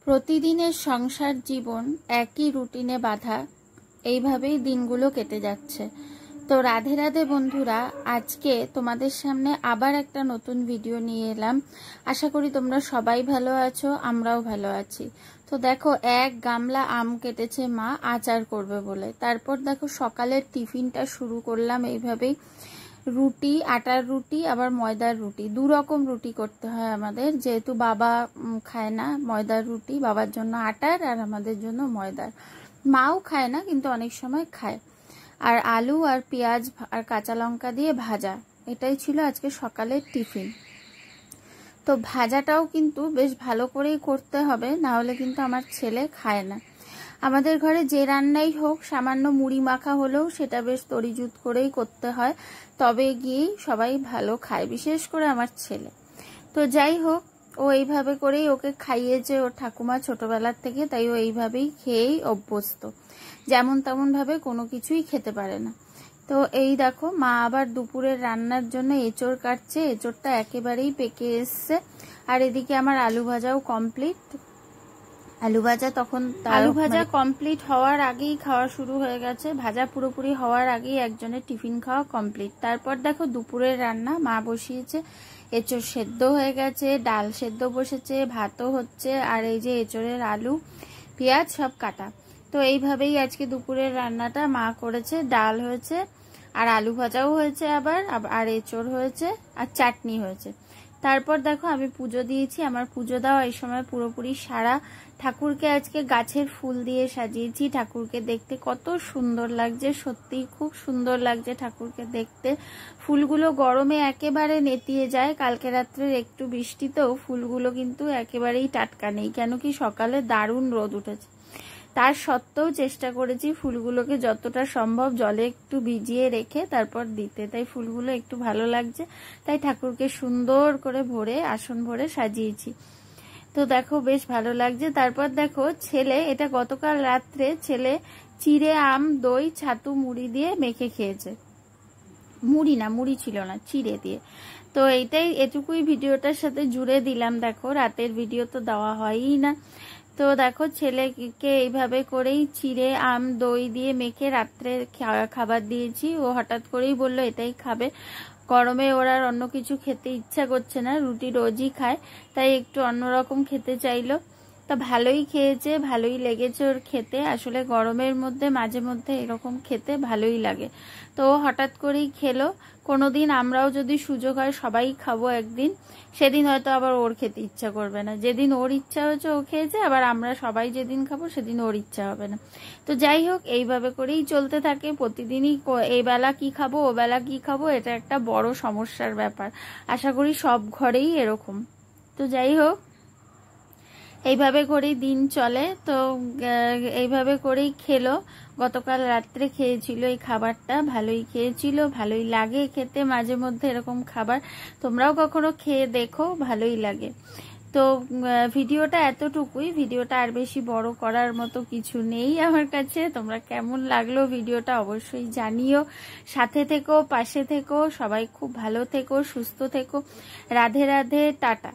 প্রতিদিনের সংসার জীবন একই রুটিনে বাঁধা, এইভাবেই দিনগুলো কেটে যাচ্ছে। তো রাধে রাধে বন্ধুরা, আজকে তোমাদের সামনে আবার একটা নতুন ভিডিও নিয়ে এলাম। আশা করি তোমরা সবাই ভালো আছো, আমরাও ভালো আছি। তো দেখো, এক গামলা আম কেটেছে মা আচার করবে বলে। তারপর দেখো সকালের টিফিনটা শুরু করলাম এইভাবেই। রুটি, আটার রুটি আবার ময়দার রুটি, দু রকম রুটি করতে হয় আমাদের, যেহেতু বাবা খায় না ময়দার রুটি, বাবার জন্য আটার আর আমাদের জন্য ময়দার। মাও খায় না কিন্তু অনেক সময় খায়। আর আলু আর পেঁয়াজ আর কাঁচা লঙ্কা দিয়ে ভাজা, এটাই ছিল আজকে সকালের টিফিন। তো ভাজাটাও কিন্তু বেশ ভালো করেই করতে হবে, না হলে কিন্তু আমার ছেলে খায় না। আমাদের ঘরে যে রান্নাই হোক, সামান্য মুড়ি মাখা হলেও সেটা বেশ তরিজুত করেই করতে হয়, তবে গিয়েই সবাই ভালো খায়, বিশেষ করে আমার ছেলে। তো যাই হোক, ও এইভাবে করেই ওকে খাইয়েছে ওর ঠাকুমা ছোটবেলার থেকে, তাই ও এইভাবেই খেয়েই অভ্যস্ত, যেমন তেমন ভাবে কোনো কিছুই খেতে পারে না। তো এই দেখো, মা আবার দুপুরের রান্নার জন্য এঁচড় কাটছে, এঁচড়টা একেবারেই পেকে এসছে। আর এদিকে আমার আলু ভাজাও কমপ্লিট। আলু ভাজা কমপ্লিট হওয়ার আগেই খাওয়া শুরু হয়ে গেছে, ভাজা পুরোপুরি হওয়ার আগেই একজনের টিফিন খাওয়া কমপ্লিট। তারপর দেখো দুপুরের রান্না মা বসিয়েছে, এঁচড় সেদ্ধ হয়ে গেছে, ডাল সেদ্ধ বসেছে, ভাতও হচ্ছে, আর এই যে এঁচড়ের আলু পেঁয়াজ সব কাটা। তো এইভাবেই আজকে দুপুরের রান্নাটা মা করেছে। ডাল হয়েছে আর আলু ভাজাও হয়েছে আবার, আর এঁচড় হয়েছে আর চাটনি হয়েছে। তারপর দেখো আমি পুজো দিয়েছি। আমার পুজো দেওয়া এই সময় পুরোপুরি সারা। ঠাকুরকে আজকে গাছের ফুল দিয়ে সাজিয়েছি। ঠাকুরকে দেখতে কত সুন্দর লাগছে, সত্যি খুব সুন্দর লাগছে ঠাকুরকে দেখতে। ফুলগুলো গরমে একেবারে নেতিয়ে যায়, কালকে রাত্রের একটু বৃষ্টিতেও ফুলগুলো কিন্তু একেবারেই টাটকা নেই, কেন কি সকালে দারুণ রোদ উঠেছে। তার সত্ত্বেও চেষ্টা করেছি ফুলগুলোকে যতটা সম্ভব জলে একটু ভিজিয়ে রেখে তারপর দিতে, তাই ফুলগুলো একটু ভালো লাগছে। তাই ঠাকুরকে সুন্দর করে ভরে, আসন ভরে সাজিয়েছি। তো দেখো বেশ ভালো লাগছে। তারপর দেখো ছেলে, এটা গতকাল রাত্রে ছেলে চিড়ে আম দই ছাতু মুড়ি দিয়ে মেখে খেয়েছে। মুড়ি ছিল না, চিড়ে দিয়ে। তো এটুকুই ভিডিওটার সাথে জুড়ে দিলাম। দেখো রাতের ভিডিও তো দেওয়া হয়ই না। তো দেখো ছেলেকে এইভাবে করেই চিড়ে আম দই দিয়ে মেখে রাত্রে খাবার দিয়েছি। ও হঠাৎ করেই বললো এটাই খাবে। গরমে ওর আর অন্য কিছু খেতে ইচ্ছা করছে না, রুটি রোজই খায়, তাই একটু অন্যরকম খেতে চাইলো। তা ভালোই খেয়েছে, ভালোই লেগেছে ওর খেতে। আসলে গরমের মধ্যে মাঝে মধ্যে এরকম খেতে ভালোই লাগে। তো ও হঠাৎ করেই খেলো। কোনোদিন আমরাও যদি সুযোগ হয় সবাই খাবো একদিন, সেদিন হয়তো আবার ওর খেতে ইচ্ছা করবে না। যেদিন ওর ইচ্ছা হয়েছে ও খেয়েছে, আবার আমরা সবাই যেদিন খাবো সেদিন ওর ইচ্ছা হবে না। তো যাই হোক, এইভাবে করেই চলতে থাকে। প্রতিদিনই এই বেলা কি খাবো ও বেলা কি খাবো, এটা একটা বড় সমস্যার ব্যাপার। আশা করি সব ঘরেই এরকম। তো যাই হোক, এইভাবে করেই দিন চলে। তো এইভাবে করেই খেলো। গতকাল রাত্রে খেয়েছিল এই খাবারটা, ভালোই খেয়েছিল, ভালোই লাগে খেতে মাঝে মধ্যে এরকম খাবার। তোমরাও কখনো খেয়ে দেখো, ভালোই লাগে। তো ভিডিওটা এতটুকুই, ভিডিওটা আর বেশি বড় করার মতো কিছু নেই আমার কাছে। তোমরা কেমন লাগলো ভিডিওটা অবশ্যই জানিও। সাথে থেকো, পাশে থেকো, সবাই খুব ভালো থেকো, সুস্থ থেকো। রাধে রাধে, টাটা।